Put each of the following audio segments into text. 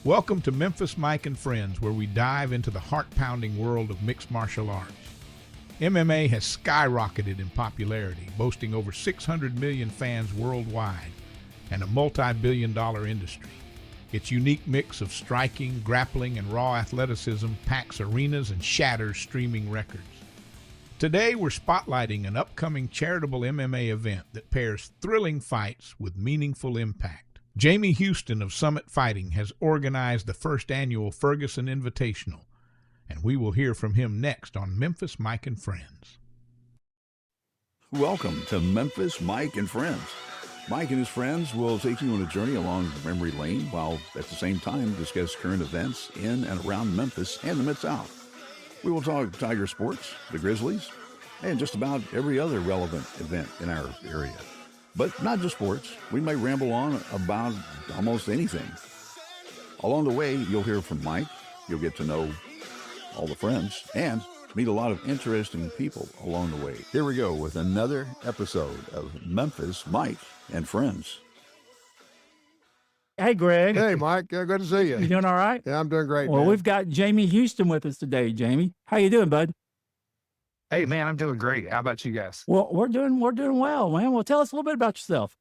Welcome to Memphis Mike and Friends, where we dive into the heart-pounding world of mixed martial arts. MMA has skyrocketed in popularity, boasting over 600 million fans worldwide and a multi-billion-dollar industry. Its unique mix of striking, grappling, and raw athleticism packs arenas and shatters streaming records. Today, we're spotlighting an upcoming charitable MMA event that pairs thrilling fights with meaningful impact. Jamie Houston of Summit Fighting has organized the first annual Ferguson Invitational, and we will hear from him next on Memphis Mike and Friends. Welcome to Memphis Mike and Friends. Mike and his friends will take you on a journey along memory lane while at the same time discuss current events in and around Memphis and the Mid-South. We will talk Tiger sports, the Grizzlies, and just about every other relevant event in our area. But not just sports. We may ramble on about almost anything. Along the way, you'll hear from Mike, you'll get to know all the friends, and meet a lot of interesting people along the way. Here we go with another episode of Memphis Mike and Friends. Hey, Greg. Hey, Mike. Good to see you. You doing all right? Yeah, I'm doing great. Well, man. we've got Jamie Houston with us today. Jamie, how you doing, bud? Hey, man, I'm doing great. How about you guys? Well, we're doing well, man. Well, tell us a little bit about yourself.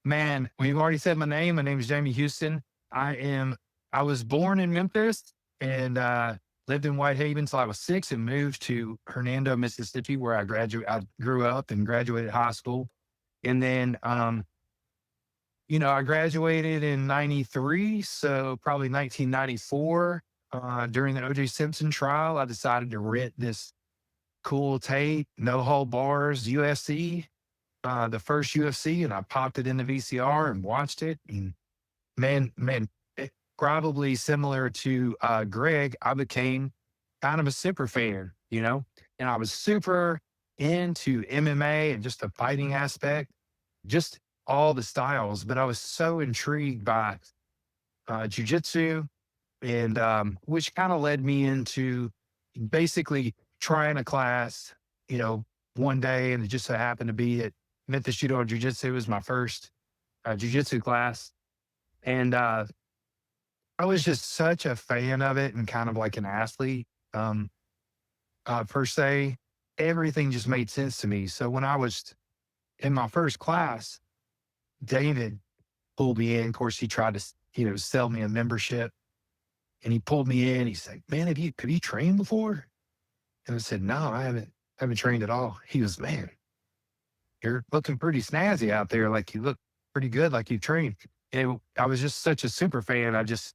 Man, we've already said my name. My name is Jamie Houston. I was born in Memphis and lived in Whitehaven until I was 6 and moved to Hernando, Mississippi, where I grew up and graduated high school. And then, I graduated in 93, so probably 1994. During the O.J. Simpson trial, I decided to rent this cool tape, no hold bars, UFC, the first UFC, and I popped it in the VCR and watched it. And man, probably similar to Greg, I became kind of a super fan, and I was super into MMA and just the fighting aspect, just all the styles. But I was so intrigued by jiu-jitsu, and which kind of led me into basically trying a class, one day, and it just so happened to be at Memphis Judo and Jiu-Jitsu. It was my first jiu-jitsu class, and I was just such a fan of it and kind of like an athlete per se. Everything just made sense to me. So when I was in my first class, David pulled me in. Of course, he tried to sell me a membership. And he pulled me in. He's like, "Man, have you trained before?" And I said, "No, I haven't trained at all." He was, "Man, you're looking pretty snazzy out there. Like you look pretty good, like you trained." And I was just such a super fan. I just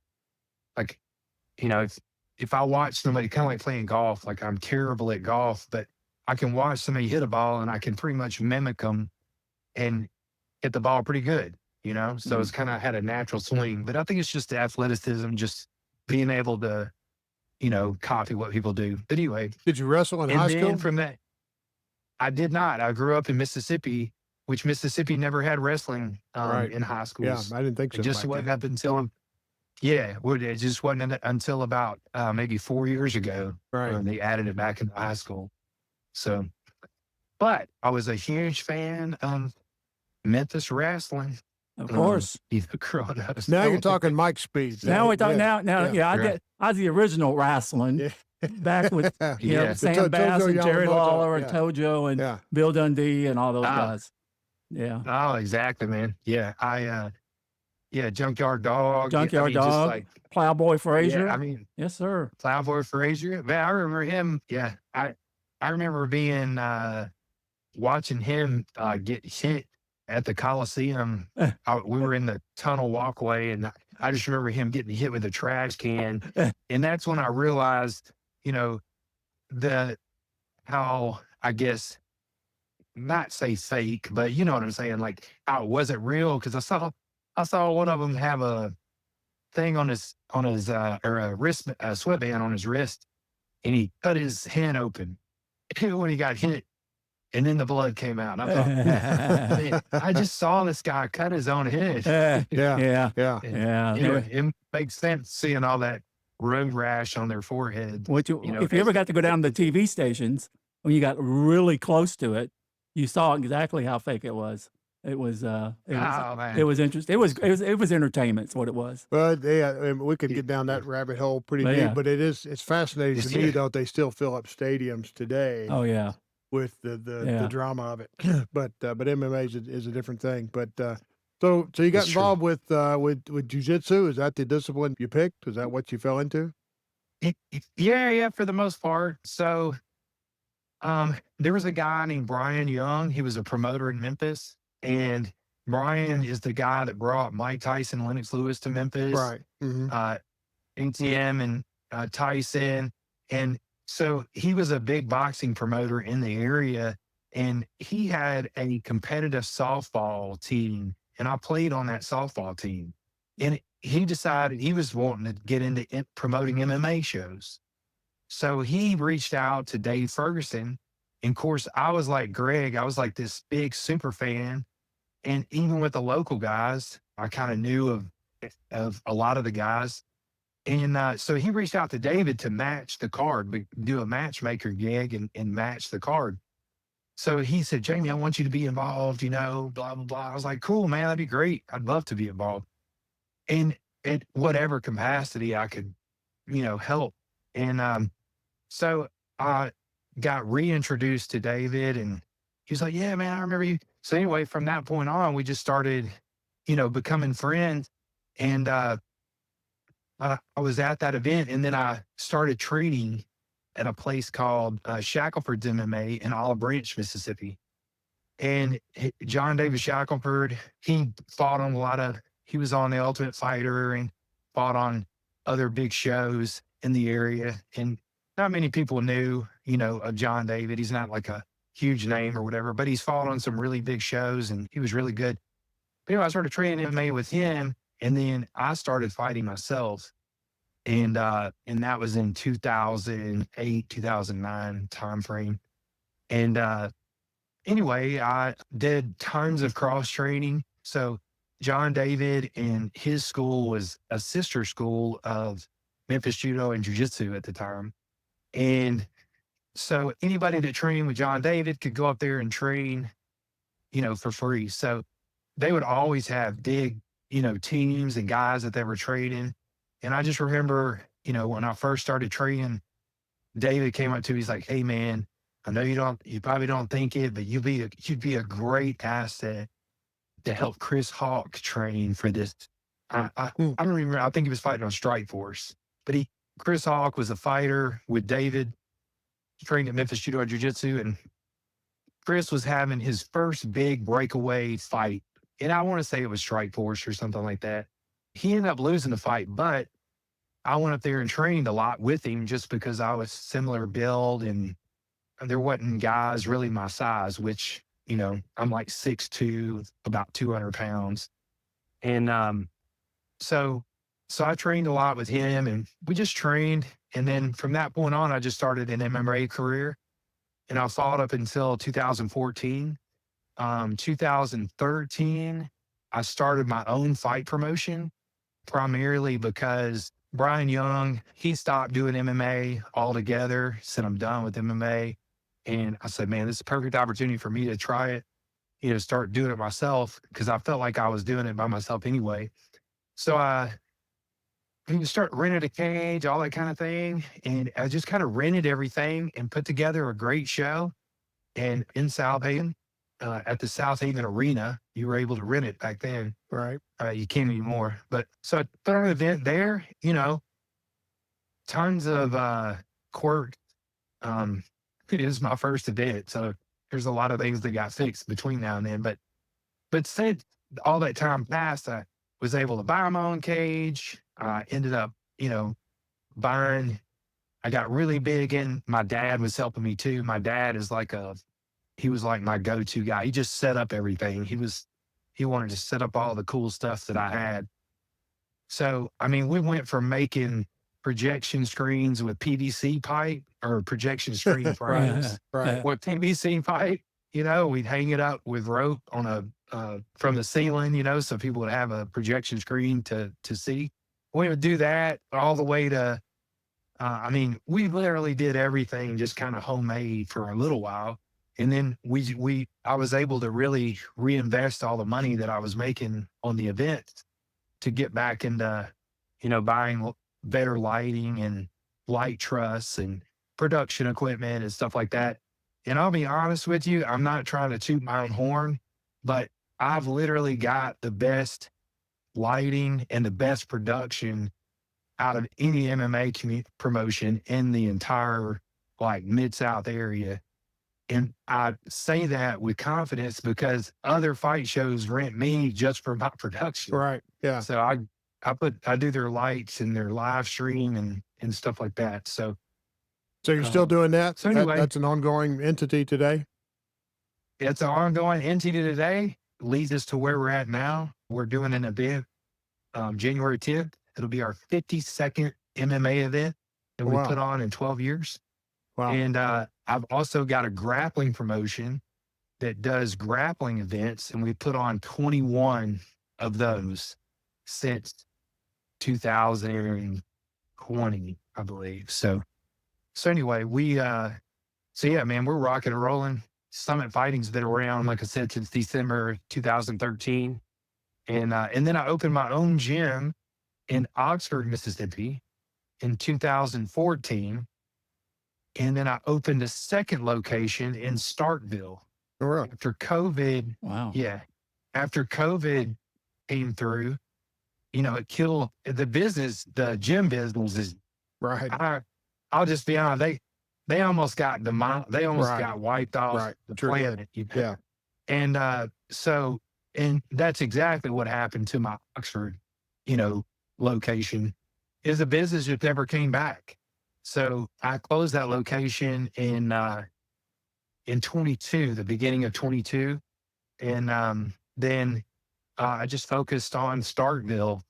if I watch somebody, kind of like playing golf, like I'm terrible at golf, but I can watch somebody hit a ball and I can pretty much mimic them and hit the ball pretty good, So it's kind of had a natural swing. But I think it's just the athleticism, just being able to, copy what people do. But anyway. Did you wrestle in high school? From that, I did not. I grew up in Mississippi, which Mississippi never had wrestling in high schools. Yeah, I didn't think so. It just wasn't up until, it just wasn't until about maybe 4 years ago when they added it back into high school. So, but I was a huge fan of Memphis wrestling. Of course. Now you're talking Mike speed. Now we're talking. I was the original wrestling back with Sam Bass and Jerry Lawler and Tojo and Bill Dundee and all those guys. Yeah. Oh, exactly, man. Yeah, Junkyard Dog. Junkyard Dog. Just like, Plowboy Frazier. Yeah, yes, sir. Plowboy Frazier. Man, I remember him. Yeah, I remember being watching him get hit at the Coliseum. We were in the tunnel walkway, and I just remember him getting hit with a trash can. And that's when I realized, how, I guess, not say fake, but you know what I'm saying? Like, how it wasn't real. Cause I saw one of them have a thing on his or a wrist, a sweatband on his wrist, and he cut his hand open when he got hit. And then the blood came out. I thought, man, I just saw this guy cut his own head. Yeah. It makes sense seeing all that road rash on their forehead. If you ever got to go down to the TV stations, when you got really close to it, you saw exactly how fake it was. It was man. it was interesting. It was entertainment. It's what it was. Well, yeah, I mean, we could get down that rabbit hole pretty But deep, yeah. but it's fascinating to me though. They still fill up stadiums today. Oh yeah. With the Yeah. drama of it, but MMA is a different thing. But so you got involved with jiu-jitsu. Is that the discipline you picked? Is that what you fell into? Yeah, for the most part. So, there was a guy named Brian Young. He was a promoter in Memphis, and Brian is the guy that brought Mike Tyson, Lennox Lewis to Memphis. Right. Mm-hmm. ATM and Tyson. And so he was a big boxing promoter in the area, and he had a competitive softball team, and I played on that softball team. And he decided he was wanting to get into promoting MMA shows. So he reached out to Dave Ferguson. And of course, I was like Greg, I was like this big super fan. And even with the local guys, I kind of knew of a lot of the guys. And so he reached out to David to match the card, do a matchmaker gig and match the card. So he said, Jamie, I want you to be involved, blah, blah, blah. I was like, cool, man, that'd be great. I'd love to be involved. And at whatever capacity I could, help. And so I got reintroduced to David, and he was like, yeah, man, I remember you. So anyway, from that point on, we just started, becoming friends. And I was at that event, and then I started training at a place called Shackelford's MMA in Olive Branch, Mississippi. And John David Shackelford, he fought on he was on The Ultimate Fighter and fought on other big shows in the area. And not many people knew, of John David. He's not like a huge name or whatever, but he's fought on some really big shows, and he was really good. But I started training MMA with him. And then I started fighting myself. And that was in 2008, 2009 timeframe. And anyway, I did tons of cross training. So John David and his school was a sister school of Memphis Judo and Jiu-Jitsu at the time. And so anybody that trained with John David could go up there and train, for free. So they would always have big, teams and guys that they were training. And I just remember, when I first started training, David came up to me, he's like, hey man, I know you probably don't think it, but you'd be a great asset to help Chris Hawk train for this. I don't remember. I think he was fighting on Strike Force, but Chris Hawk was a fighter with David, trained at Memphis Judo and Jiu-Jitsu. And Chris was having his first big breakaway fight. And I want to say it was Strike Force or something like that. He ended up losing the fight, but I went up there and trained a lot with him just because I was similar build, and there wasn't guys really my size, which, I'm like 6'2", about 200 pounds. And so I trained a lot with him, and we just trained. And then from that point on, I just started an MMA career, and I fought up until 2014. 2013, I started my own fight promotion, primarily because Brian Young, he stopped doing MMA altogether, said, I'm done with MMA. And I said, man, this is a perfect opportunity for me to try it, start doing it myself, because I felt like I was doing it by myself anyway. So I start renting a cage, all that kind of thing. And I just kind of rented everything and put together a great show. And in South Haven, at the South Haven Arena, you were able to rent it back then. Right. You can't anymore. But so I put on an event there, tons of quirks. It is my first event, so there's a lot of things that got fixed between now and then. But since all that time passed, I was able to buy my own cage. I ended up, buying. I got really big in. My dad was helping me too. My dad is he was like my go-to guy. He just set up everything. He wanted to set up all the cool stuff that I had. So, I mean, we went from making projection screens with PVC pipe, or projection screen frames with PVC pipe. We'd hang it up with rope on from the ceiling, so people would have a projection screen to see. We would do that all the way to, we literally did everything just kind of homemade for a little while. And then I was able to really reinvest all the money that I was making on the event to get back into, buying better lighting and light truss and production equipment and stuff like that. And I'll be honest with you, I'm not trying to toot my own horn, but I've literally got the best lighting and the best production out of any MMA promotion in the entire Mid-South area. And I say that with confidence because other fight shows rent me just for my production. Right. Yeah. So I do their lights and their live stream and stuff like that. So you're still doing that? So anyway, that's an ongoing entity today? It's an ongoing entity today. Leads us to where we're at now. We're doing an event January 10th. It'll be our 52nd MMA event that we put on in 12 years. Wow. And I've also got a grappling promotion that does grappling events, and we put on 21 of those since 2020, I believe. So anyway, so yeah, man, we're rocking and rolling. Summit Fighting's been around, like I said, since December 2013. And then I opened my own gym in Oxford, Mississippi in 2014. And then I opened a second location in Starkville. Oh, really? After COVID. Wow. Yeah. After COVID came through, it killed the business, the gym business is right. I'll just be honest, they almost got they almost got wiped off the planet. Yeah. And and that's exactly what happened to my Oxford, location, is the business just never came back. So I closed that location in 22, the beginning of 22. And then I just focused on Starkville.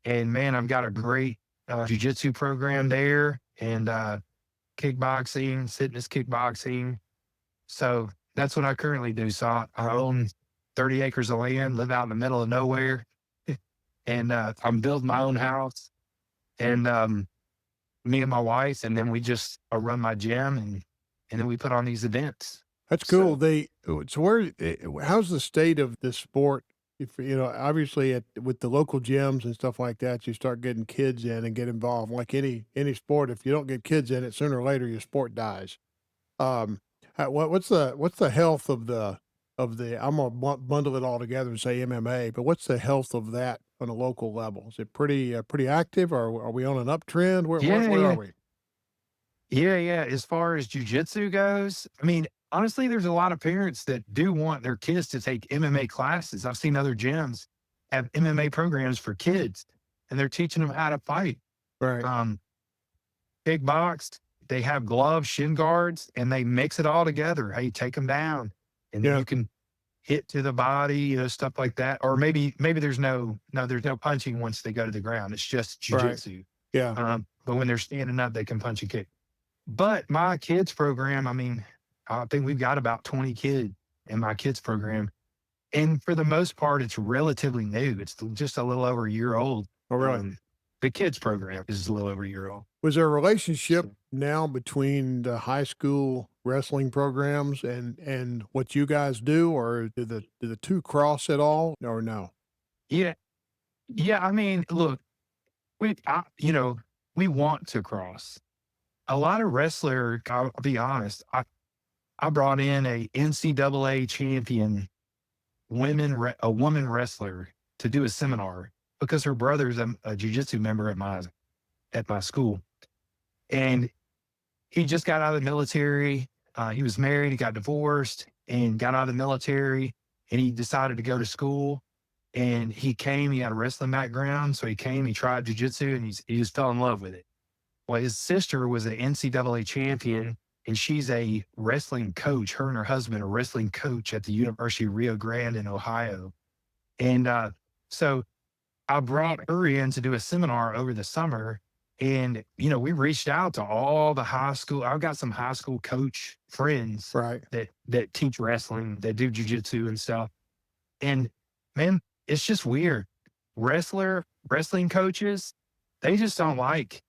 And man, I've got a great jiu-jitsu program there, and kickboxing, fitness kickboxing. So that's what I currently do. So I own 30 acres of land, live out in the middle of nowhere. And I'm building my own house. And me and my wife, and then we just run my gym, and then we put on these events. That's cool. So how's the state of this sport? If obviously with the local gyms and stuff like that, you start getting kids in and get involved. Like any sport, if you don't get kids in it, sooner or later your sport dies. What's the health of the I'm gonna bundle it all together and say MMA, but what's the health of that on a local level? Is it pretty active, or are we on an uptrend? Where are we? Yeah. As far as jiu-jitsu goes, I mean, honestly, there's a lot of parents that do want their kids to take MMA classes. I've seen other gyms have MMA programs for kids, and they're teaching them how to fight. Right. Kickboxed, they have gloves, shin guards, and they mix it all together. Hey, take them down, and then you can hit to the body, stuff like that. Or maybe there's no punching once they go to the ground. It's just jiu-jitsu. Right. Yeah. But when they're standing up, they can punch and kick. But my kids program, I mean, I think we've got about 20 kids in my kids program. And for the most part, it's relatively new. It's just a little over a year old. Oh, really? The kids program is a little over a year old. Was there a relationship now between the high school wrestling programs and what you guys do, or do the two cross at all, or no? Yeah. I mean, look, we want to cross. A lot of wrestler, I'll be honest, I brought in a NCAA champion a woman wrestler to do a seminar because her brother's a jiu-jitsu member at my school. And he just got out of the military. He was married, he got divorced, and got out of the military, and he decided to go to school. And he had a wrestling background. So he tried jiu-jitsu, and he just fell in love with it. Well, his sister was an NCAA champion, and she's a wrestling coach. Her and her husband are wrestling coach at the University of Rio Grande in Ohio. And so I brought her in to do a seminar over the summer. And, we reached out to all the high school. I've got some high school coach friends that teach wrestling, that do jiu-jitsu and stuff. And, man, it's just weird. Wrestling coaches, they just don't like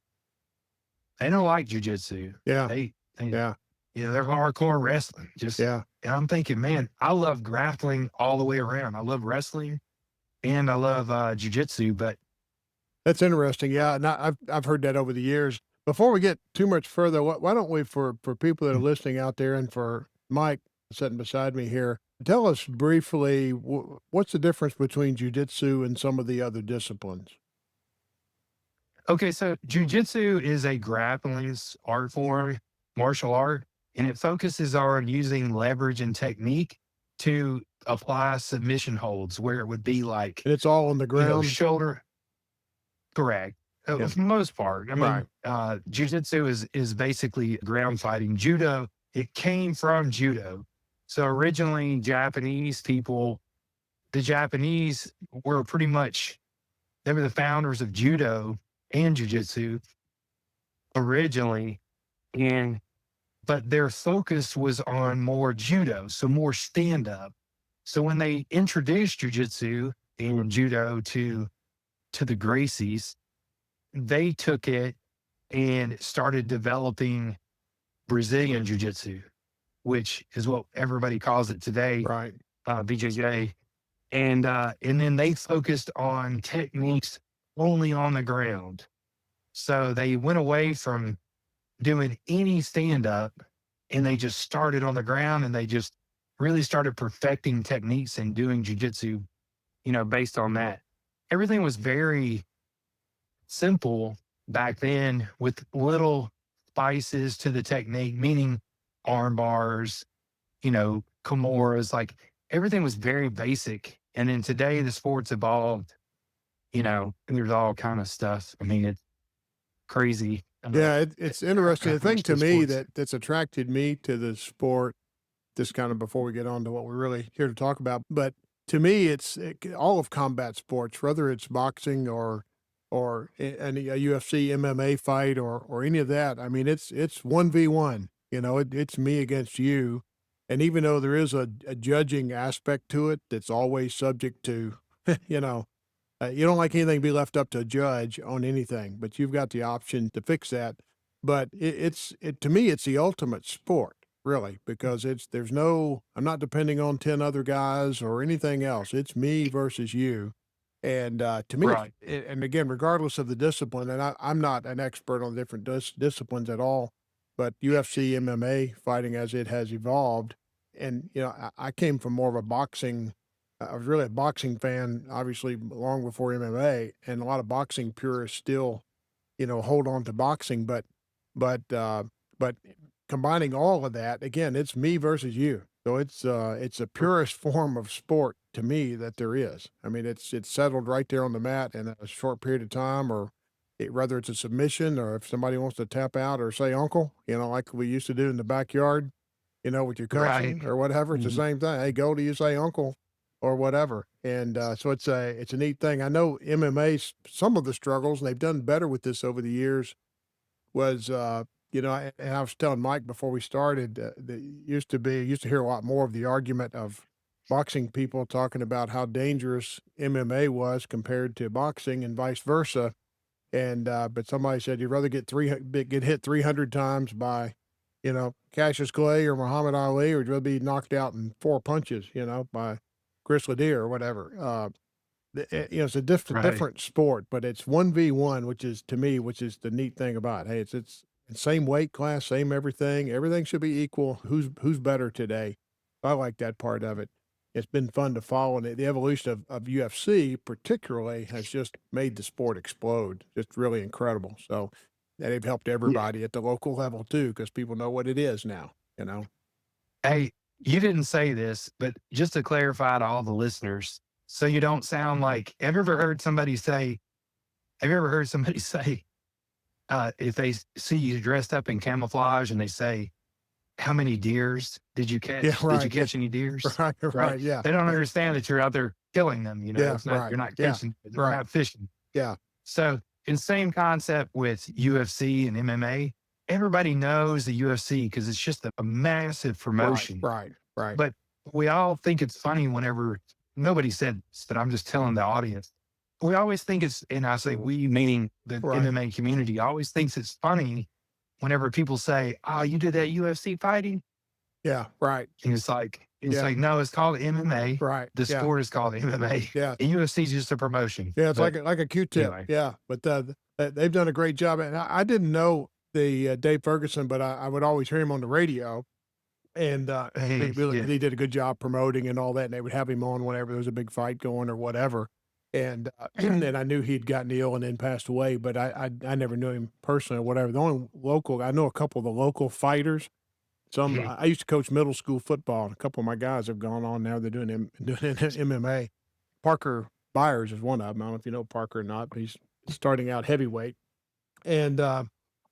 jiu-jitsu. Yeah. They they're hardcore wrestling. And I'm thinking, man, I love grappling all the way around. I love wrestling and I love jujitsu, but that's interesting. Yeah. And I've heard that over the years. Before we get too much further, why don't we, for people that are listening out there and for Mike sitting beside me here, tell us briefly, what's the difference between jujitsu and some of the other disciplines? Okay, so jujitsu is a grappling art form, martial art, and it focuses on using leverage and technique to apply submission holds where it would be like, and it's all on the ground, shoulder. Correct. For the most part. I mean, jujitsu is basically ground fighting. Judo, it came from judo. So originally, the Japanese were pretty much, they were the founders of judo and jujitsu originally, but their focus was on more judo, so more stand up. So when they introduced jujitsu and judo to the Gracies, they took it and started developing Brazilian jiu-jitsu, which is what everybody calls it today, right? BJJ. And then they focused on techniques only on the ground. So they went away from doing any stand-up and they just started on the ground, and they just really started perfecting techniques and doing jiu-jitsu, based on that. Everything was very simple back then with little spices to the technique, meaning arm bars, kimuras, like everything was very basic. And then today the sport's evolved, and there's all kind of stuff. I mean, it's crazy. Yeah, it's interesting. The thing to me that's attracted me to the sport, just kind of before we get on to what we're really here to talk about, but to me, all of combat sports, whether it's boxing or any a UFC MMA fight or any of that. I mean, it's 1v1. It's me against you, and even though there is a judging aspect to it, that's always subject to, you don't like anything to be left up to a judge on anything, but you've got the option to fix that. But to me, it's the ultimate sport, really, because I'm not depending on 10 other guys or anything else. It's me versus you. And to me, Right. and again, regardless of the discipline, and I'm not an expert on different disciplines at all, but UFC, MMA fighting as it has evolved. And, I came from more of a boxing. I was really a boxing fan, obviously, long before MMA, and a lot of boxing purists still, hold on to boxing. But combining all of that, again, it's me versus you. So it's a purest form of sport to me that there is. I mean, it's settled right there on the mat in a short period of time, or whether it's a submission or if somebody wants to tap out or say uncle, like we used to do in the backyard, with your cousin or whatever. It's the same thing. Hey, go to you say uncle or whatever. And so it's a neat thing. I know MMA, some of the struggles, and they've done better with this over the years, was and I was telling Mike before we started, that used to hear a lot more of the argument of boxing people talking about how dangerous MMA was compared to boxing and vice versa. And but somebody said you'd rather get hit 300 times by, Cassius Clay or Muhammad Ali, or you'd rather be knocked out in 4 punches, by Chris Ledoux or whatever. It's a different sport, but it's 1v1, which is the neat thing about it. Hey, it's same weight class, same everything. Everything should be equal. Who's better today? I like that part of it. It's been fun to follow, and the evolution of UFC particularly has just made the sport explode. Just really incredible. So they've helped everybody at the local level too, because people know what it is now. Hey, you didn't say this, but just to clarify to all the listeners, so you don't sound like, have you ever heard somebody say, if they see you dressed up in camouflage and they say, how many deers did you catch? Yeah, right. Did you catch any deers? Right. Yeah. They don't understand that you're out there killing them. Yeah, it's not, right. You're not Yeah, catching, you're not fishing. Yeah. So in same concept with UFC and MMA, everybody knows the UFC because it's just a massive promotion. Right. But we all think it's funny whenever, nobody said this, but I'm just telling the audience, we always think it's, and I say we, meaning the MMA community, always thinks it's funny whenever people say, "Oh, you did that UFC fighting?" Yeah, right. And it's like, no, it's called MMA. Right. The Yeah. sport is called MMA. Yeah. And UFC is just a promotion. Yeah, it's But like a Q-tip. anyway. Yeah, but they've done a great job. And I didn't know the Dave Ferguson, but I would always hear him on the radio, and Hey, yeah. he did a good job promoting and all that. And they would have him on whenever there was a big fight going or whatever. And and I knew he'd gotten ill and then passed away, but I never knew him personally or whatever. The only local I know a couple of the local fighters. Some I used to coach middle school football, and a couple of my guys have gone on now. They're doing MMA. Parker Byers is one of them. I don't know if you know Parker or not, but he's starting out heavyweight. And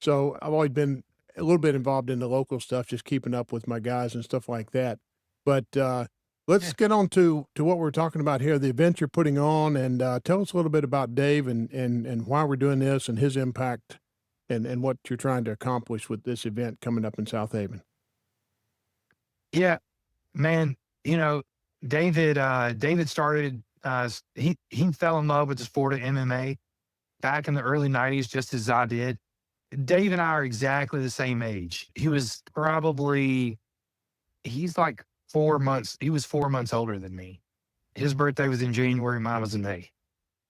so I've always been a little bit involved in the local stuff, just keeping up with my guys and stuff like that. But let's get on to what we're talking about here, the event you're putting on, and tell us a little bit about Dave and why we're doing this and his impact and what you're trying to accomplish with this event coming up in South Haven. Yeah, man, David started, he fell in love with the sport of MMA back in the early 90s, just as I did. Dave and I are exactly the same age. He's like 4 months. He was 4 months older than me. His birthday was in January, mine was in May.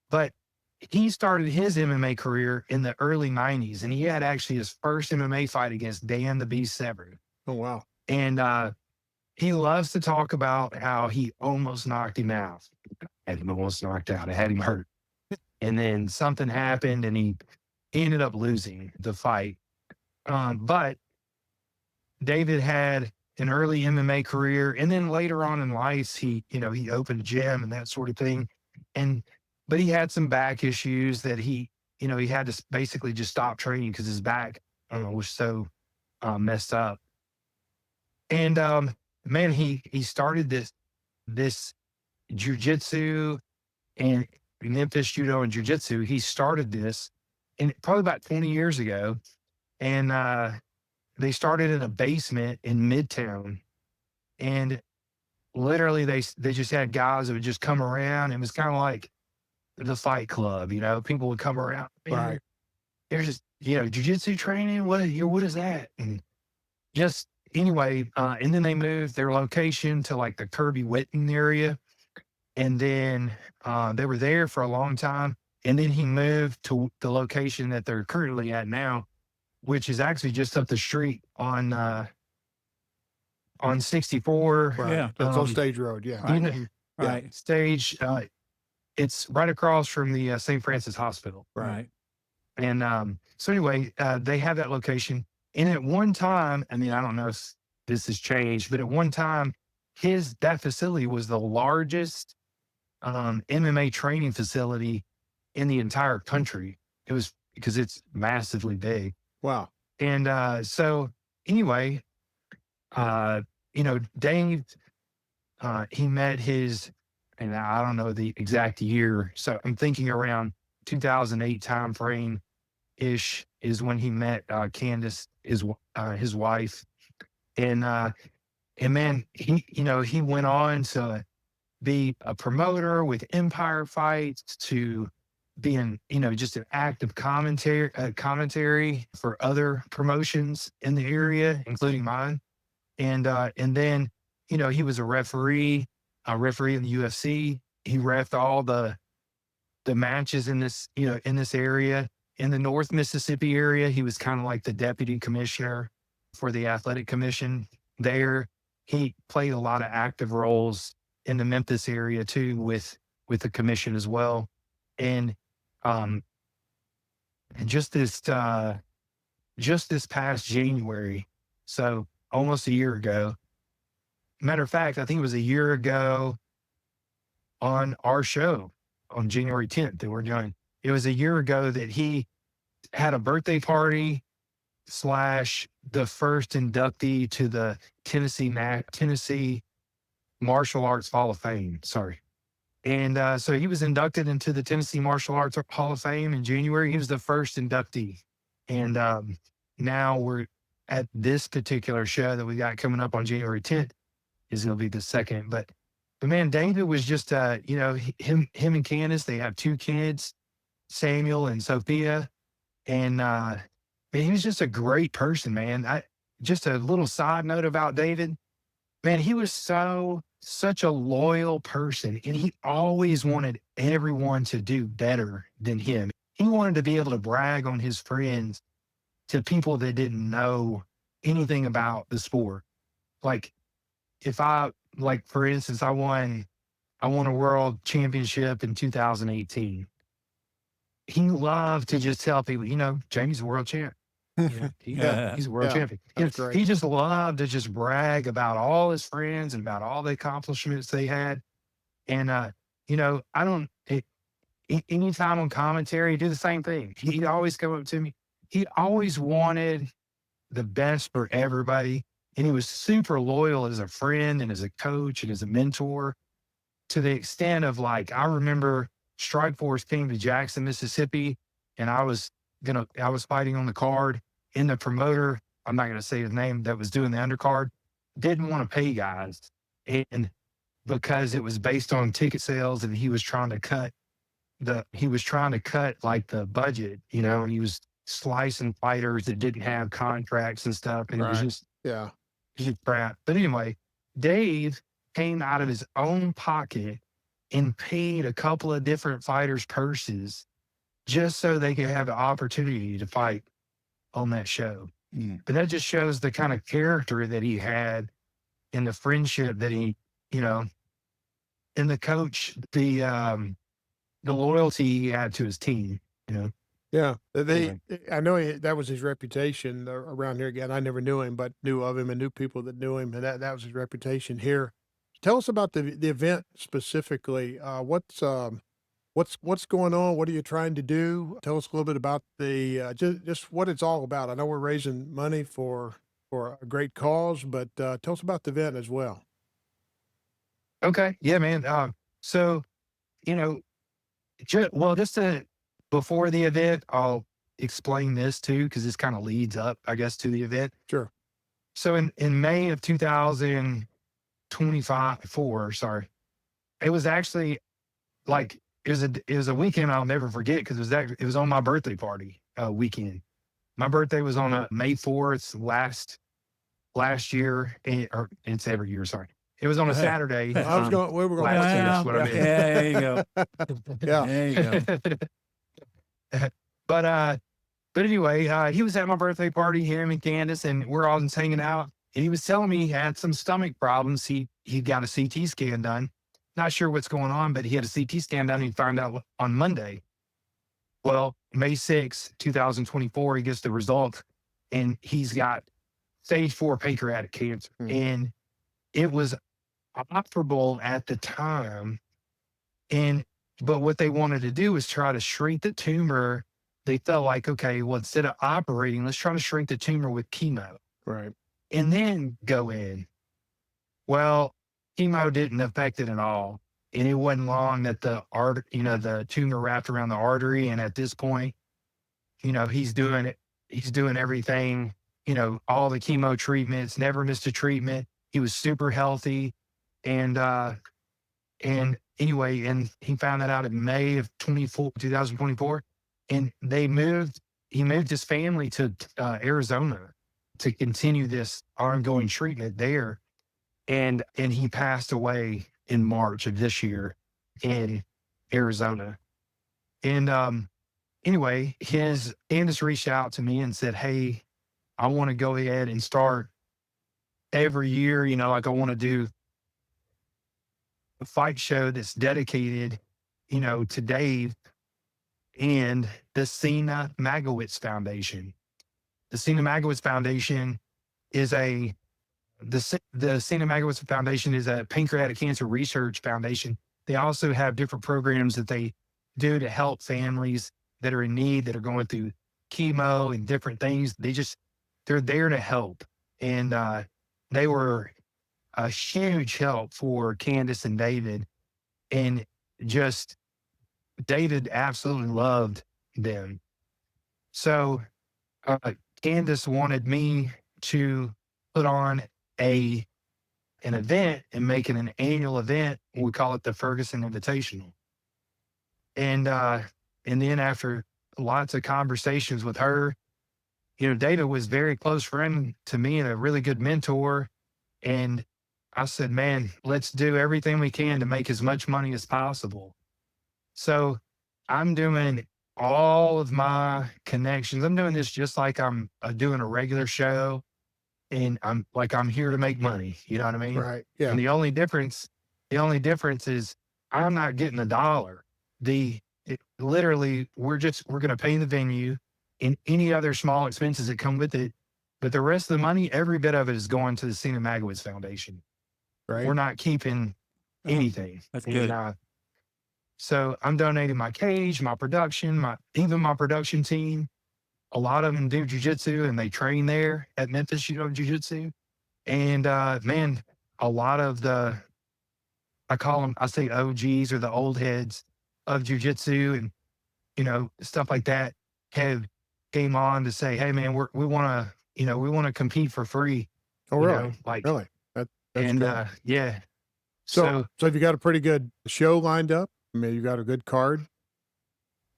But he started his MMA career in the early 90s, and he had actually his first MMA fight against Dan the Beast Severn. Oh, wow. And he loves to talk about how he almost knocked him out. Had him almost knocked out. It had him hurt. And then something happened, and he ended up losing the fight. But David had an early MMA career, and then later on in life, he opened a gym and that sort of thing. But he had some back issues that he had to basically just stop training because his back, was so messed up. And man, he started this jujitsu and Memphis judo and jujitsu. He started this probably about 20 years ago, and they started in a basement in Midtown, and literally they just had guys that would just come around. It was kind of like the Fight Club, people would come around. Right. There's just jujitsu training. What is that? And just anyway, and then they moved their location to like the Kirby Whitten area. And then they were there for a long time. And then he moved to the location that they're currently at now, which is actually just up the street on 64. Right. Yeah. That's on Stage Road. Yeah. Right. Stage. It's right across from the St. Francis Hospital. Right. And so anyway, they have that location. And at one time, I don't know if this has changed, but at one time, that facility was the largest MMA training facility in the entire country. It was because it's massively big. Wow. And so anyway, Dave, he met his, and I don't know the exact year, so I'm thinking around 2008 time frame ish is when he met Candace, his wife. And man, he went on to be a promoter with Empire Fights, to being, just an active commentary for other promotions in the area, including mine. And then, he was a referee in the UFC. He reffed all the matches in this, in this area. In the North Mississippi area, he was kind of like the deputy commissioner for the athletic commission there. He played a lot of active roles in the Memphis area too, with the commission as well. And just this past January, so almost a year ago. Matter of fact, I think it was a year ago on our show on January 10th that we're doing. It was a year ago that he had a birthday party / the first inductee to the Tennessee Martial Arts Hall of Fame. Sorry. And so he was inducted into the Tennessee Martial Arts Hall of Fame in January. He was the first inductee. And now we're at this particular show that we got coming up on January 10th is going to be the second. But man, David was just, him and Candace, they have 2 kids, Samuel and Sophia. And Man, he was just a great person, man. Just a little side note about David. Man, he was such a loyal person, and he always wanted everyone to do better than him. He wanted to be able to brag on his friends to people that didn't know anything about the sport. Like for instance, I won a world championship in 2018. He loved to just tell people, Jamie's a world champ. He's a world champion. That's great. He just loved to just brag about all his friends and about all the accomplishments they had. And, I don't, anytime on commentary, he do the same thing. He'd always come up to me. He always wanted the best for everybody. And he was super loyal as a friend and as a coach and as a mentor, to the extent of, like, I remember Strikeforce came to Jackson, Mississippi, and I was fighting on the card, and the promoter, I'm not going to say his name, that was doing the undercard, didn't want to pay guys. And because it was based on ticket sales, and he was trying to cut like the budget, and he was slicing fighters that didn't have contracts and stuff. And It was just crap. But anyway, Dave came out of his own pocket and paid a couple of different fighters' purses just so they could have the opportunity to fight on that show. But that just shows the kind of character that he had, and the friendship that he, and the coach, the loyalty he had to his team, Yeah, I know that was his reputation around here. Again, I never knew him, but knew of him and knew people that knew him, and that was his reputation here. Tell us about the event specifically. What's going on? What are you trying to do? Tell us a little bit about the just what it's all about. I know we're raising money for a great cause, but tell us about the event as well. Okay, yeah, man. So, before the event, I'll explain this too, because this kind of leads up, I guess, to the event. Sure. So in May of 2024, sorry, it was actually like it was a weekend I'll never forget, because it was on my birthday party weekend. My birthday was on May 4th last year, or it's every year. Sorry, it was on a Saturday. I was going. We were going. That's what I mean. Yeah, there you go. Yeah. There you go. But anyway, he was at my birthday party, him and Candace, and we're all just hanging out. And he was telling me he had some stomach problems. He got a CT scan done. Not sure what's going on, but he had a CT scan done, and he found out on Monday. Well, May 6, 2024, he gets the result, and he's got stage 4 pancreatic cancer. And it was operable at the time. But what they wanted to do was try to shrink the tumor. They felt like, okay, well, instead of operating, let's try to shrink the tumor with chemo. Right. And then go in. Well, chemo didn't affect it at all. And it wasn't long that the tumor wrapped around the artery. And at this point, he's doing it. He's doing everything, all the chemo treatments, never missed a treatment. He was super healthy. And anyway, and he found that out in May of 2024. And he moved his family to Arizona to continue this ongoing treatment there. And he passed away in March of this year in Arizona. And anyway, Candace reached out to me and said, hey, I want to go ahead and start every year, like I want to do a fight show that's dedicated, to Dave and the Sina Magowitz Foundation. The Sina Magowitz Foundation is the Sina Magowitz Foundation is a pancreatic cancer research foundation. They also have different programs that they do to help families that are in need, that are going through chemo and different things. They're there to help. And they were a huge help for Candace and David. And just David absolutely loved them. So Candace wanted me to put on an event and make it an annual event. We call it the Ferguson Invitational. And then after lots of conversations with her, David was very close friend to me and a really good mentor. And I said, man, let's do everything we can to make as much money as possible. So I'm doing all of my connections. I'm doing this just like I'm doing a regular show, and I'm here to make money. You know what I mean? Right. Yeah. And the only difference is I'm not getting $1. Literally, we're going to pay the venue and any other small expenses that come with it. But the rest of the money, every bit of it is going to the Cena Magowitz Foundation. Right. We're not keeping anything. That's good. So I'm donating my cage, my production, even my production team. A lot of them do jiu-jitsu and they train there at Memphis Jiu-Jitsu. And man, a lot of I say OGs or the old heads of jiu-jitsu and, stuff like that have came on to say, hey man, we want to compete for free. Oh, really? Really? That's and good. yeah. So have you got a pretty good show lined up? I mean, you got a good card?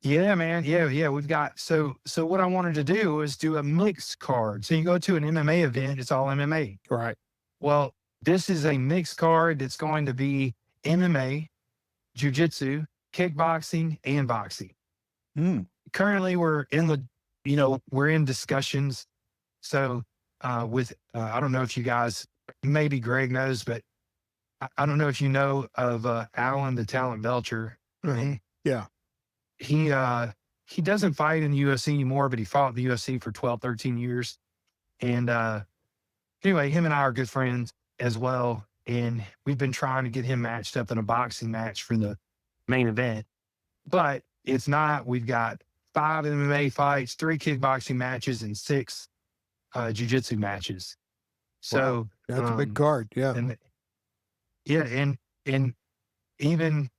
Yeah, man. Yeah. We've got, so what I wanted to do is do a mixed card. So you go to an MMA event, it's all MMA. Right. Well, this is a mixed card that's going to be MMA, jiu-jitsu, kickboxing, and boxing. Currently we're in discussions. So with, I don't know if you guys, maybe Greg knows, but I don't know if you know of Alan the Talent Belcher. Right. Yeah. He doesn't fight in the UFC anymore, but he fought in the UFC for 12, 13 years. And anyway, him and I are good friends as well. And we've been trying to get him matched up in a boxing match for the main event. But it's not. We've got 5 MMA fights, 3 kickboxing matches, and 6 jiu-jitsu matches. So that's a big card. Yeah. And even,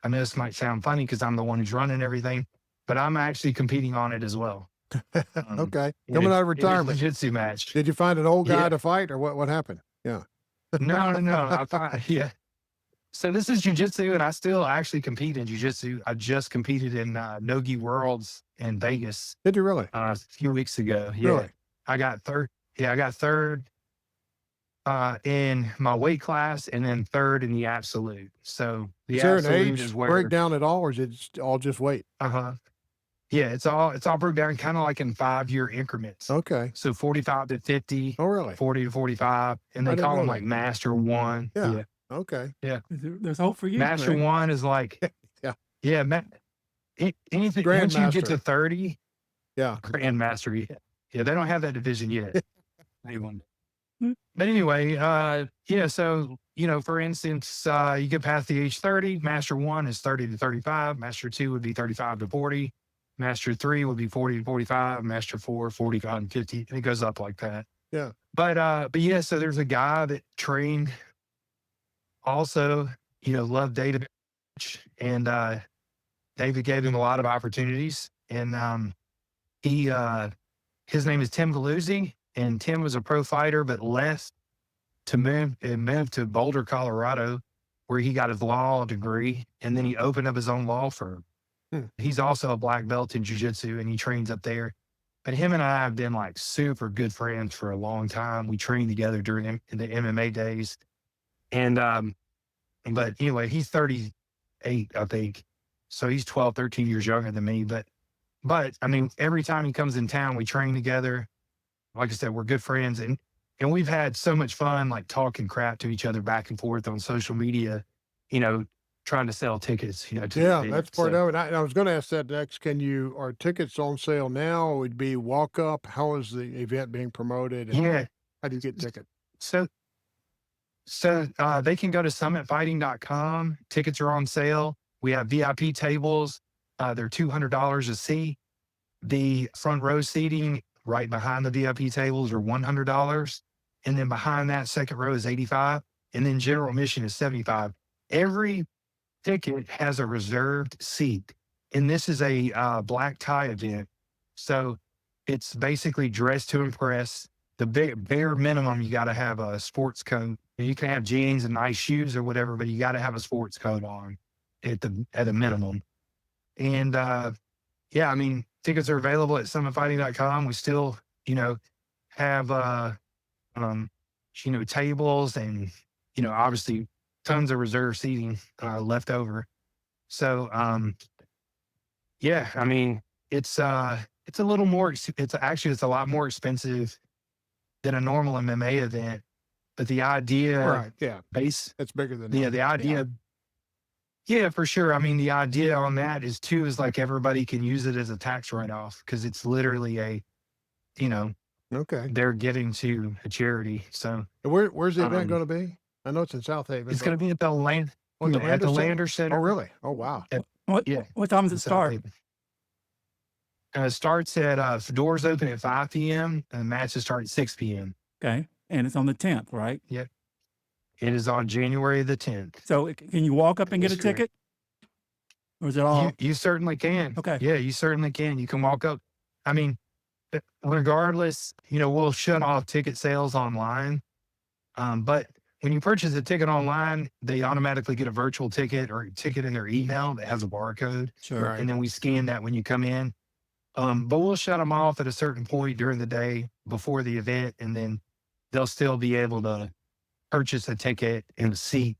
I know this might sound funny because I'm the one who's running everything, but I'm actually competing on it as well. Okay. Coming out of retirement. Jiu-jitsu match. Did you find an old guy to fight, or what happened? Yeah. No. So this is jiu-jitsu, and I still actually compete in jiu-jitsu. I just competed in Nogi Worlds in Vegas. Did you really? A few weeks ago. Yeah. Really? I got third. Yeah, I got third in my weight class, and then third in the absolute. So the is there absolute an age is where breakdown at all, or is it all just weight? Yeah, it's all broken down kind of like in 5-year increments. Okay. So 45 to 50. Oh, really? 40 to 45, and they call them like Master 1. Yeah. Okay. Yeah. There's hope for you. Master Greg. 1 is like anything once you get to 30. Yeah. Grandmaster. Yeah, they don't have that division yet. But anyway, so, for instance, you get past the age 30, Master 1 is 30 to 35, Master 2 would be 35 to 40, Master 3 would be 40 to 45, Master 4, 45 and 50, and it goes up like that. Yeah. But yeah, so there's a guy that trained also, loved David, and David gave him a lot of opportunities, and his name is Tim Galuzzi. And Tim was a pro fighter, but left to move to Boulder, Colorado, where he got his law degree. And then he opened up his own law firm. He's also a black belt in jiu-jitsu, and he trains up there. But him and I have been like super good friends for a long time. We trained together during the MMA days. And, but anyway, he's 38, I think. So he's 12, 13 years younger than me. But I mean, every time he comes in town, we train together. Like I said, we're good friends, and we've had so much fun, like talking crap to each other back and forth on social media, trying to sell tickets, to the event. That's part of it. I was going to ask that next. Are tickets on sale now? Or would it be walk up? How is the event being promoted? And how do you get tickets? So they can go to summitfighting.com. Tickets are on sale. We have VIP tables. They're $200 a seat. The front row seating right behind the VIP tables are $100. And then behind that, second row is $85. And then general admission is $75. Every ticket has a reserved seat. And this is a black tie event. So it's basically dress to impress. The bare minimum, you got to have a sports coat. You can have jeans and nice shoes or whatever, but you got to have a sports coat on at a minimum. And I mean, tickets are available at summitfighting.com. We still, have, tables and, obviously tons of reserve seating, left over. So, yeah, I mean, it's a little more, it's a lot more expensive than a normal MMA event, but the idea Right. Yeah. base, It's bigger than the normal. idea, yeah, for sure. I mean, the idea on that is like everybody can use it as a tax write-off because it's literally you know, Okay. they're getting to a charity. So And where's the event going to be? I know it's in South Haven. it's going to be at the at the at the Lander Center? Lander Oh, Center. really? Oh, wow. What time does in it South start? Haven. It starts at the doors open at 5 p.m. and the matches start at 6 p.m. Okay. And it's on the 10th, right? Yep. It is on January the 10th. So can you walk up and get a That's correct. ticket? Or is it all? You certainly can. Okay. Yeah, you certainly can. You can walk up. I mean, regardless, we'll shut off ticket sales online. But when you purchase a ticket online, they automatically get a virtual ticket or a ticket in their email that has a barcode. Sure. Right. And then we scan that when you come in. But we'll shut them off at a certain point during the day before the event, and then they'll still be able to purchase a ticket and a seat,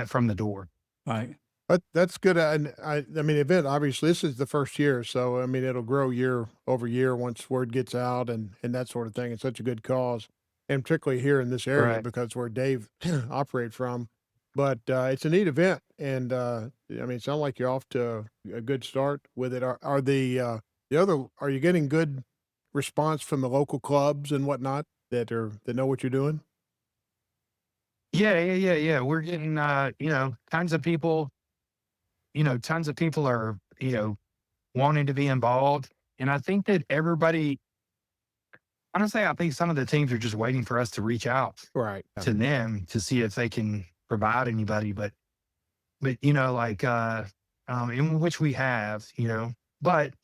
from the door. Right. But that's good. And I mean, event, obviously, this is the first year. So, I mean, it'll grow year over year once word gets out and that sort of thing. It's such a good cause. And particularly here in this area Right. because where Dave operates from. But it's a neat event. And I mean, it sounds like you're off to a good start with it. Are you getting good response from the local clubs and whatnot that know what you're doing? Yeah. We're getting, tons of people, are, wanting to be involved. And I think that everybody, honestly, I think some of the teams are just waiting for us to reach out Right. to them to see if they can provide anybody. But like, in which we have, but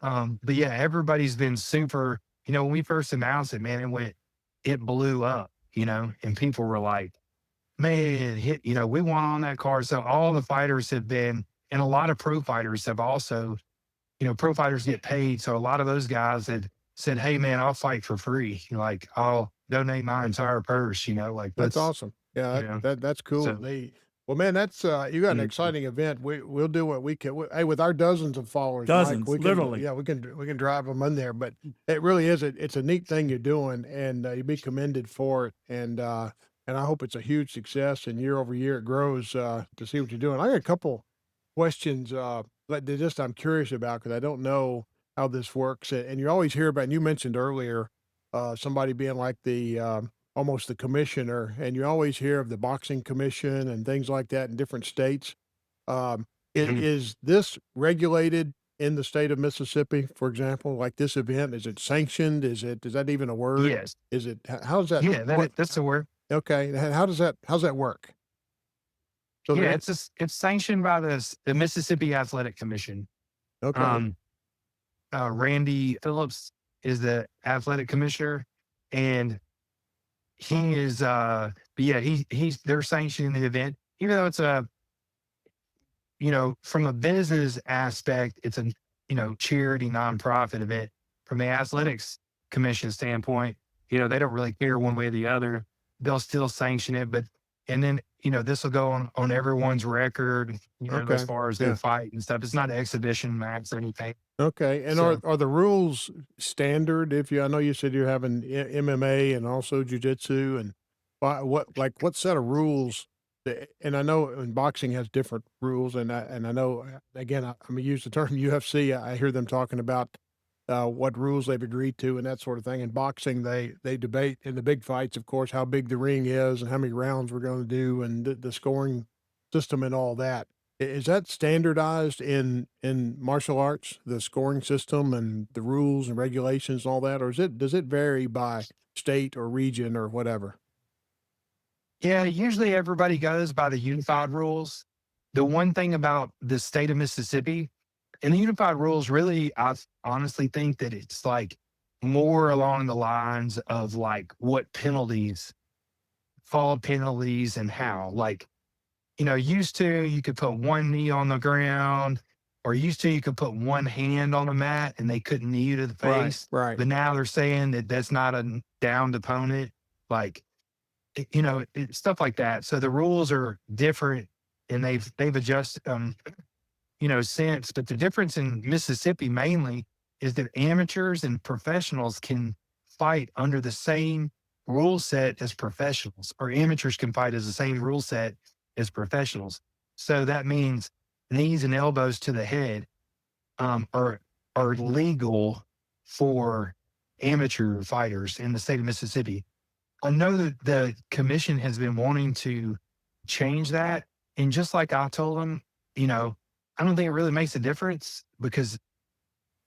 but yeah, everybody's been super, when we first announced it, man, it blew up, and people were like, man, we won on that card. So all the fighters have been, and a lot of pro fighters have also, pro fighters get paid. So a lot of those guys had said, hey man, I'll fight for free. Like I'll donate my entire purse, like That's awesome. Yeah, that's cool. So- Well, man, that's you got an Mhm. exciting event. We'll do what we can. Hey, with our dozens of followers, Dozens, Mike, we can, literally. yeah, we can drive them in there. But it really is. It's a neat thing you're doing, and you be commended for it. And I hope it's a huge success. And year over year, it grows to see what you're doing. I got a couple questions that I'm curious about because I don't know how this works. And you always hear about. And you mentioned earlier somebody being like the almost the commissioner, and you always hear of the boxing commission and things like that in different states. Mhm. Is this regulated in the state of Mississippi, for example, like this event? Is it sanctioned? Is that even a word? Yes. Is it, how's that? Yeah, that's the word. Okay. And how's that work? So Yeah, it's sanctioned by the Mississippi Athletic Commission. okay. Randy Phillips is the athletic commissioner, and he is but yeah, they're sanctioning the event, even though it's from a business aspect, it's a charity nonprofit event. From the athletics commission standpoint, they don't really care one way or the other. They'll still sanction it, and then this will go on everyone's record, Okay. as far as Yeah. their fight and stuff. It's not an exhibition match or anything. Okay. And So- are the rules standard? I know you said you're having MMA and also jujitsu, and what set of rules? And I know in boxing has different rules, and I know again I'm gonna use the term UFC. I hear them talking about what rules they've agreed to and that sort of thing. In boxing, they debate in the big fights, of course, how big the ring is and how many rounds we're going to do, and the scoring system and all that. Is that standardized in martial arts, the scoring system and the rules and regulations and all that, or does it vary by state or region or whatever? Yeah, usually everybody goes by the unified rules. The one thing about the state of Mississippi and the unified rules, really, I honestly think that it's like more along the lines of like what penalties, fall penalties, and how. Like, used to, you could put one knee on the ground, or used to, you could put one hand on the mat and they couldn't knee you to the face. Right. But now they're saying that that's not a downed opponent. Like, stuff like that. So the rules are different, and they've adjusted since. But the difference in Mississippi mainly is that amateurs and professionals can fight under the same rule set as professionals, or amateurs can fight as the same rule set as professionals. So that means knees and elbows to the head are legal for amateur fighters in the state of Mississippi. I know that the commission has been wanting to change that. And just like I told them, I don't think it really makes a difference, because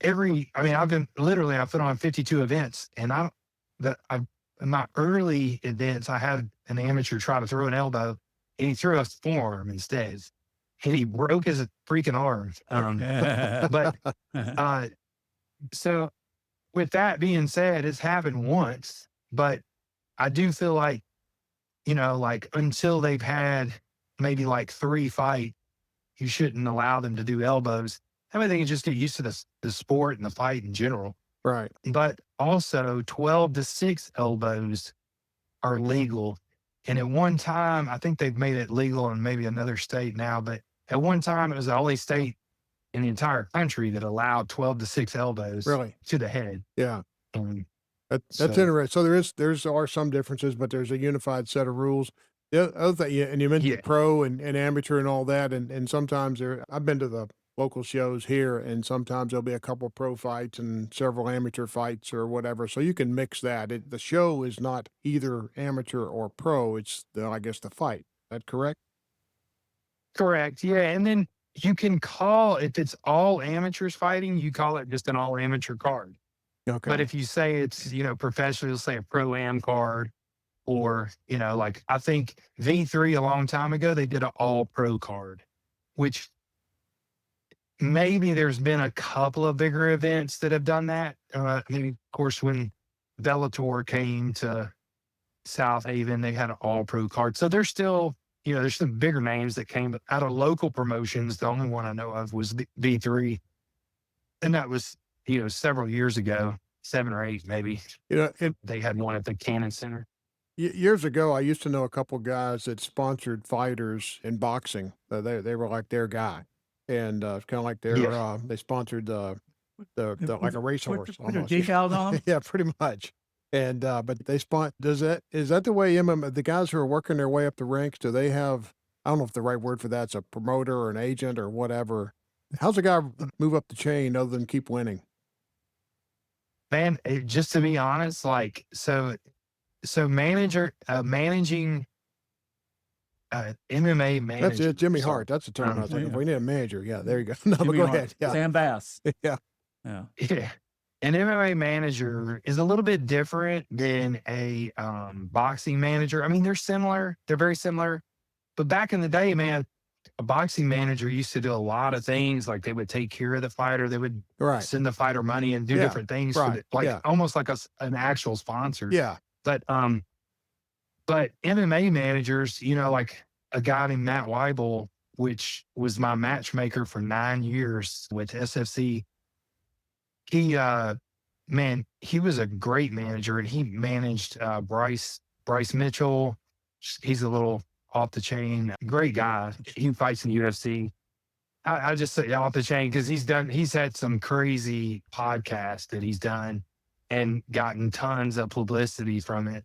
I put on 52 events, and in my early events, I had an amateur try to throw an elbow, and he threw a forearm instead. And he broke his freaking arm. So with that being said, it's happened once, but I do feel like, until they've had maybe like 3 fights, you shouldn't allow them to do elbows. I mean, they can just get used to the sport and the fight in general. Right. But also 12 to 6 elbows are legal. And at one time, I think they've made it legal in maybe another state now, but at one time it was the only state in the entire country that allowed 12 to 6 elbows to the head. Yeah. That's interesting. So there are some differences, but there's a unified set of rules. The other thing, and you mentioned pro and amateur and all that, and sometimes I've been to the local shows here, and sometimes there'll be a couple pro fights and several amateur fights or whatever. So you can mix that. The show is not either amateur or pro. It's I guess the fight. Is that correct? Correct. Yeah. And then you can call, if it's all amateurs fighting, you call it just an all amateur card. Okay. But if you say it's, professional, you'll say a pro-am card, or, like I think V3 a long time ago, they did an all pro card, which maybe there's been a couple of bigger events that have done that. Maybe, of course, when Bellator came to South Haven, they had an all pro card. So there's still, there's some bigger names that came out of local promotions. The only one I know of was V3. And that was, several years ago, 7 or 8, maybe. They had one at the Cannon Center. Years ago, I used to know a couple guys that sponsored fighters in boxing. They were like their guy, and it's kind of like they sponsored the like a racehorse. Put a decal on them? Yeah, pretty much. And but they is that the way the guys who are working their way up the ranks, do they have, I don't know if the right word for that's a promoter or an agent or whatever? How's a guy move up the chain other than keep winning? Man, just to be honest, managing MMA manager. That's it, Jimmy Hart. That's the term I was looking for. We need a manager. Yeah, there you go. No, but go ahead. Yeah. Sam Bass. Yeah. An MMA manager is a little bit different than a boxing manager. I mean, they're similar. They're very similar. But back in the day, man, a boxing manager used to do a lot of things. Like they would take care of the fighter. They would send the fighter money and do different things. Almost like an actual sponsor. Yeah. But MMA managers, like a guy named Matt Weibel, which was my matchmaker for 9 years with SFC. He was a great manager, and he managed Bryce Mitchell. He's a little off the chain, great guy. He fights in the UFC. I just say off the chain because he's had some crazy podcasts that he's done and gotten tons of publicity from it.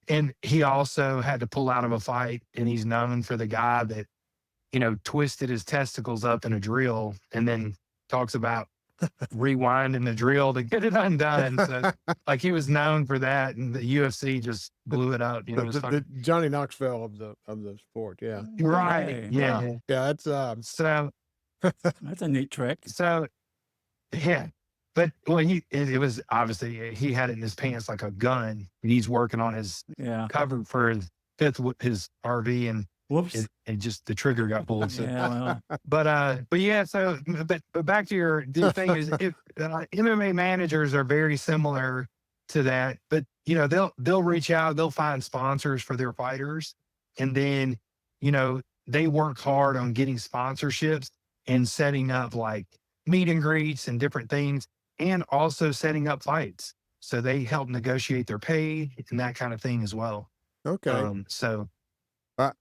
And he also had to pull out of a fight, and he's known for the guy that, twisted his testicles up in a drill and then talks about rewinding the drill to get it undone. So he was known for that, and the UFC just blew it out. The Johnny Knoxville of the sport. Yeah. Right. Yeah. Yeah. That's so that's a neat trick. So yeah. But it was obviously he had it in his pants like a gun. He's working on his cover for his RV, and whoops, and just the trigger got pulled. So. But yeah. So but back to the thing is, MMA managers are very similar to that. But they'll reach out, they'll find sponsors for their fighters, and then they work hard on getting sponsorships. and setting up like meet and greets and different things, and also setting up fights. So they help negotiate their pay and that kind of thing as well. Okay. So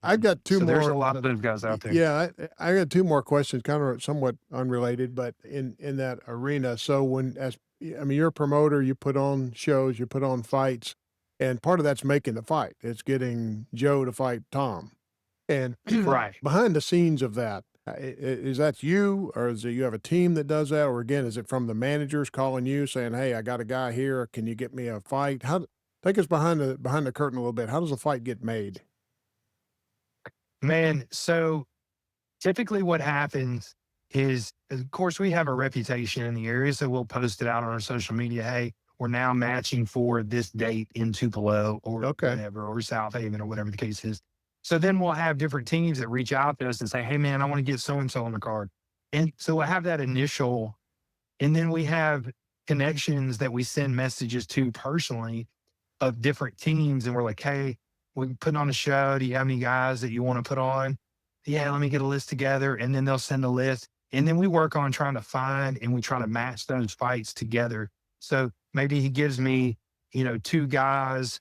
I've got two so more. there's a lot of those guys out there. Yeah, I got two more questions, kind of somewhat unrelated, but in that arena. So you're a promoter, you put on shows, you put on fights, and part of that's making the fight. It's getting Joe to fight Tom, and Right. behind the scenes of that, is that you, or is it you have a team that does that, or again, is it from the managers calling you saying, "Hey, I got a guy here, can you get me a fight?" Take us behind the curtain a little bit. How does a fight get made? Man, so typically what happens is, of course, we have a reputation in the area, so we'll post it out on our social media. Hey, we're now matching for this date in Tupelo or whatever, or South Haven or whatever the case is. So then we'll have different teams that reach out to us and say, hey, man, I want to get so-and-so on the card. And so we'll have that initial, and then we have connections that we send messages to personally of different teams. And we're like, hey, we put on a show. Do you have any guys that you want to put on? Yeah, let me get a list together. And then they'll send a list. And then we work on trying to find and we try to match those fights together. So maybe he gives me, two guys,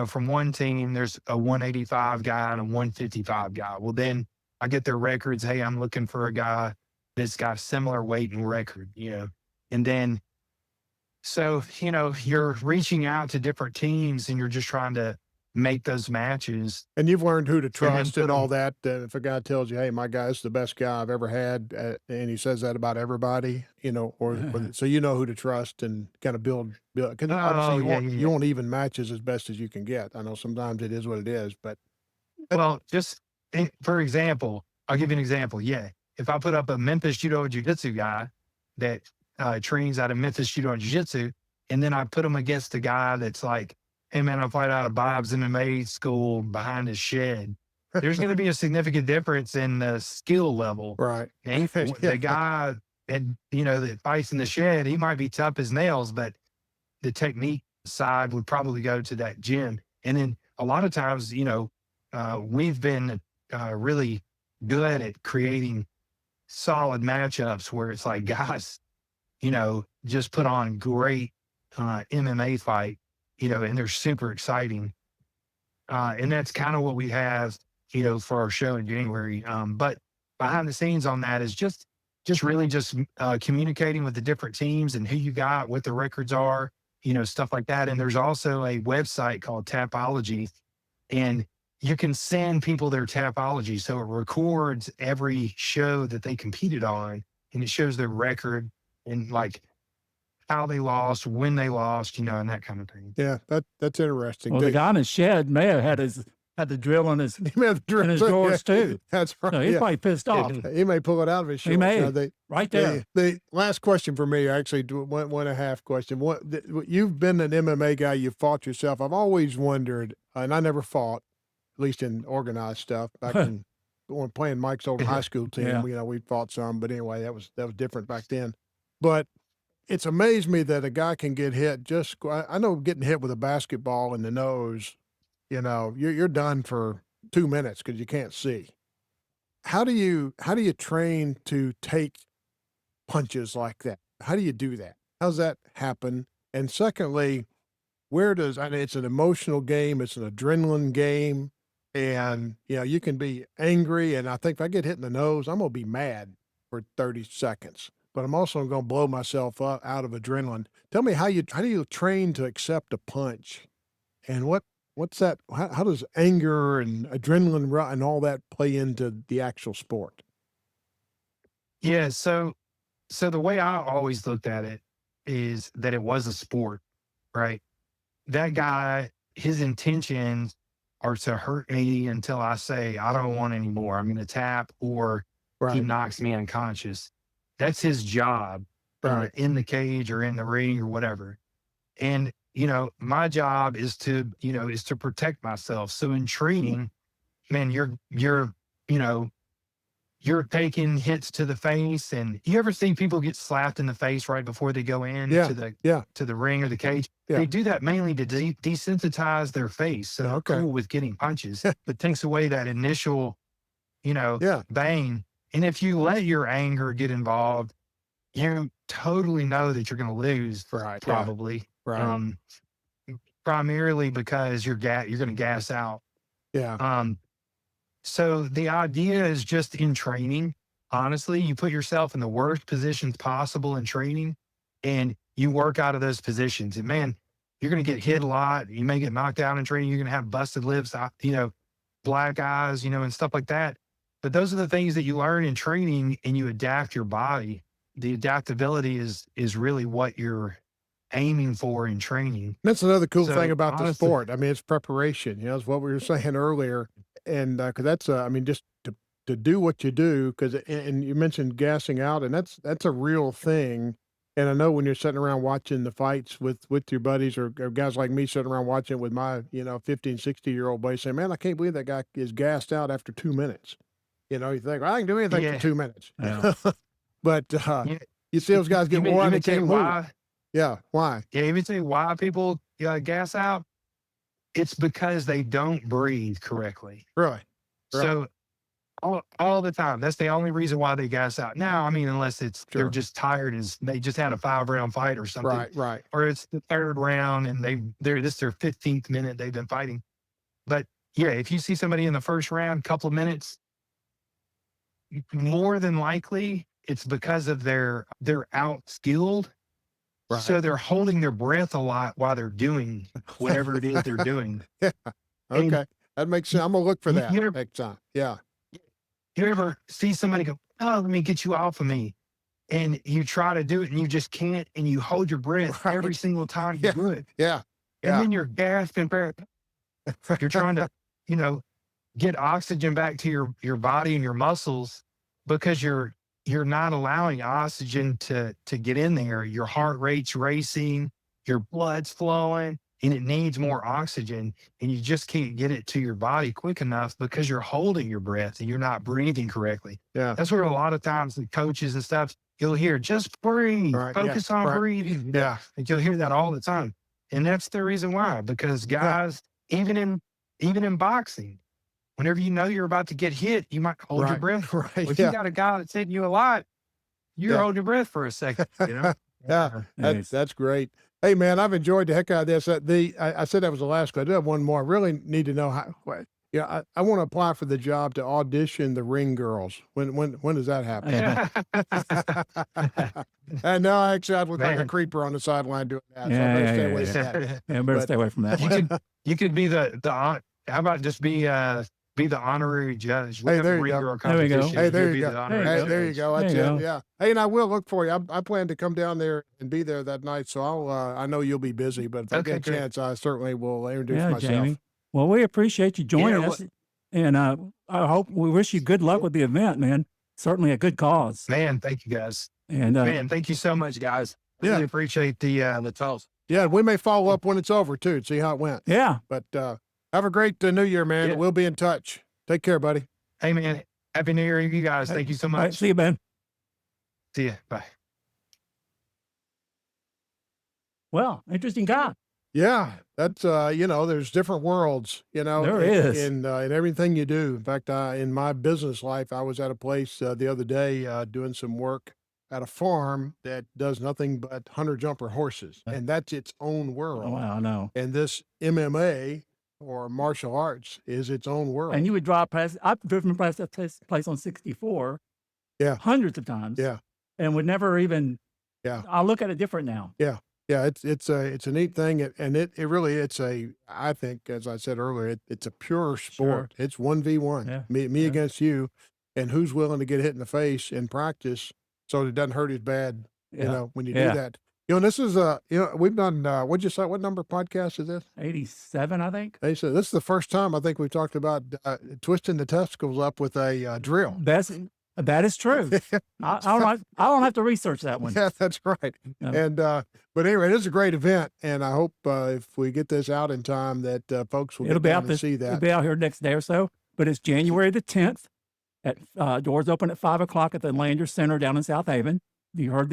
from one team, there's a 185 guy and a 155 guy. Well, then I get their records. Hey, I'm looking for a guy that's got similar weight and record, and then, so, you're reaching out to different teams and you're just trying to make those matches. And you've learned who to trust and all that. If a guy tells you, hey, my guy's the best guy I've ever had, and he says that about everybody, so you know who to trust and kind of build. Because obviously you won't even matches as best as you can get. I know sometimes it is what it is, but. Well, just for example, I'll give you an example. Yeah. If I put up a Memphis Judo Jiu-Jitsu guy that trains out of Memphis Judo Jiu-Jitsu, and then I put him against a guy that's like, hey, man, I fight out of Bob's MMA school behind his shed. There's going to be a significant difference in the skill level. Right. And the guy that fights in the shed, he might be tough as nails, but the technique side would probably go to that gym. And then a lot of times, we've been really good at creating solid matchups where it's like guys, just put on great MMA fight, and they're super exciting. And that's kind of what we have, for our show in January. But behind the scenes on that is just really communicating with the different teams and who you got, what the records are, stuff like that. And there's also a website called Tapology, and you can send people their Tapology. So it records every show that they competed on, and it shows their record and like how they lost, when they lost, and that kind of thing. Yeah, that's interesting. Well, the guy in the shed may have had the drill in his drawers too. That's right. So he's probably pissed off. He may pull it out of his shorts. He may. Right there. The last question for me, actually, one and a half question. You've been an MMA guy. You've fought yourself. I've always wondered, and I never fought, at least in organized stuff. Back when playing Mike's old high school team, we fought some. But anyway, that was different back then. But it's amazed me that a guy can get hit. I know getting hit with a basketball in the nose, you're done for 2 minutes because you can't see. How do you train to take punches like that? How do you do that? How does that happen? And secondly, it's an emotional game. It's an adrenaline game. And, you can be angry. And I think if I get hit in the nose, I'm going to be mad for 30 seconds. But I'm also going to blow myself up out of adrenaline. Tell me how do you train to accept a punch, and what's that? How does anger and adrenaline and all that play into the actual sport? Yeah, so the way I always looked at it is that it was a sport, right? That guy, his intentions are to hurt me until I say I don't want any more. I'm going to tap, or he knocks me unconscious. That's his job, in the cage or in the ring or whatever. And, my job is to protect myself. So in training, man, you're taking hits to the face. And you ever see people get slapped in the face right before they go in to the ring or the cage? Yeah. They do that mainly to desensitize their face. So they're cool with getting punches, but takes away that initial, bang. And if you let your anger get involved, you totally know that you're going to lose, Right. probably. Right. Primarily because you're going to gas out. Yeah. So the idea is just in training, honestly, you put yourself in the worst positions possible in training and you work out of those positions. And man, you're going to get hit a lot. You may get knocked out in training. You're going to have busted lips, black eyes, and stuff like that. But those are the things that you learn in training and you adapt your body. The adaptability is really what you're aiming for in training. That's another cool So, thing about the honestly- sport. I mean, it's preparation, it's what we were saying earlier. And because that's, just to do what you do, because, and you mentioned gassing out, and that's a real thing. And I know when you're sitting around watching the fights with your buddies or guys like me sitting around watching it with my, 15, 60-year-old buddy saying, man, I can't believe that guy is gassed out after 2 minutes. You think, well, I can do anything for 2 minutes. Yeah. But you see those guys get worn, they can't move. Why? Yeah, why? Yeah, even say why people gas out. It's because they don't breathe correctly. Really? So all the time, that's the only reason why they gas out. Now, unless they're just tired, as they just had a 5-round fight or something, Right. or it's the 3rd round and this is their 15th minute they've been fighting. But yeah, if you see somebody in the first round, couple of minutes, more than likely it's because of they're out skilled. Right. So they're holding their breath a lot while they're doing whatever it is they're doing. Yeah. Okay. That makes sense. I'm going to look for that you next time. Yeah. You ever see somebody go, oh, let me get you off of me. And you try to do it and you just can't. And you hold your breath every single time you do it. Yeah. And then you're gasping. You're trying to, get oxygen back to your body and your muscles because you're not allowing oxygen to get in there. Your heart rate's racing, your blood's flowing, and it needs more oxygen. And you just can't get it to your body quick enough because you're holding your breath and you're not breathing correctly. Yeah. That's where a lot of times the coaches and stuff, you'll hear, just breathe, focus on breathing. Yeah. And you'll hear that all the time. And that's the reason why, because guys, even in boxing, whenever you know you're about to get hit, you might hold your breath. Right. Well, if you got a guy that's hitting you a lot, you hold your breath for a second. Yeah. That's great. Hey, man, I've enjoyed the heck out of this. I said that was the last, but I do have one more. I really need to know how. I want to apply for the job to audition the Ring Girls. When does that happen? And no, actually, I'd look like a creeper on the sideline doing that. So I better stay away from that. Yeah, better stay away from that one. You could be how about just be the honorary judge? Hey, there you go. There we go. Hey, there you go. Hey, There you go. That's it. Yeah. Hey, and I will look for you. I plan to come down there and be there that night. So I know you'll be busy, but if I get a chance, I certainly will introduce myself. Jamie. Well, we appreciate you joining us, and I hope we wish you good luck with the event, man. Certainly a good cause. Man, thank you guys. And man, thank you so much, guys. Really appreciate the talks. Yeah, we may follow up when it's over too, to see how it went. Yeah. But have a great New Year, man. Yeah. We'll be in touch. Take care, buddy. Hey, man. Happy New Year, you guys. Thank you so much. All right, see you, man. See you. Bye. Well, interesting guy. Yeah, that's there's different worlds, There is in everything you do. In fact, in my business life, I was at a place the other day doing some work at a farm that does nothing but hunter jumper horses, and that's its own world. Oh, wow, I know. And this MMA or martial arts is its own world. And you would drive past. I've driven past that place on 64. Yeah, hundreds of times. Yeah, and would never even. Yeah, I'll look at it different now. Yeah. Yeah, it's a neat thing, and it really I think, as I said earlier, it's a pure sport. Sure. It's 1v1, yeah. me against you, and who's willing to get hit in the face in practice so it doesn't hurt as bad, when you do that. This is we've done what'd you say? What number podcast is this? 87, I think. This is the first time I think we've talked about twisting the testicles up with a drill. That is true. I don't have to research that one. Yeah, that's right. No. And but anyway, it is a great event, and I hope if we get this out in time that folks will get down and see that. It'll be out here next day or so. But it's January the 10th. Doors open at 5:00 at the Landers Center down in South Haven. You heard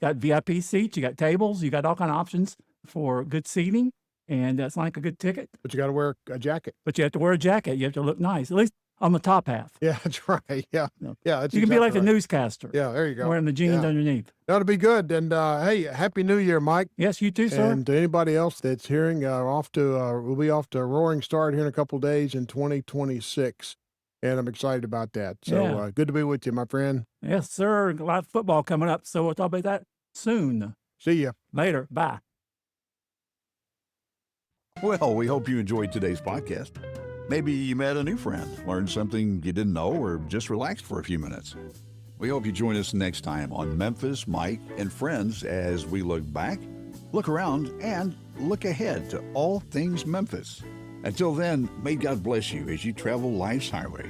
got VIP seats, you got tables, you got all kind of options for good seating, and that's like a good ticket. But you got to wear a jacket. But you have to wear a jacket. You have to look nice. At least on the top half. Yeah, that's right. Yeah. No. Yeah. That's You can be like exactly the right. newscaster. Yeah, there you go. Wearing the jeans Yeah. underneath. That'll be good. And hey, Happy New Year, Mike. Yes, you too, sir. And to anybody else that's hearing, we'll be off to a roaring start here in a couple of days in 2026. And I'm excited about that. So Yeah. good to be with you, my friend. Yes, sir. A lot of football coming up, so we'll talk about that soon. See ya. Later. Bye. Well, we hope you enjoyed today's podcast. Maybe you met a new friend, learned something you didn't know, or just relaxed for a few minutes. We hope you join us next time on Memphis Mike and Friends as we look back, look around, and look ahead to all things Memphis. Until then, may God bless you as you travel life's highway.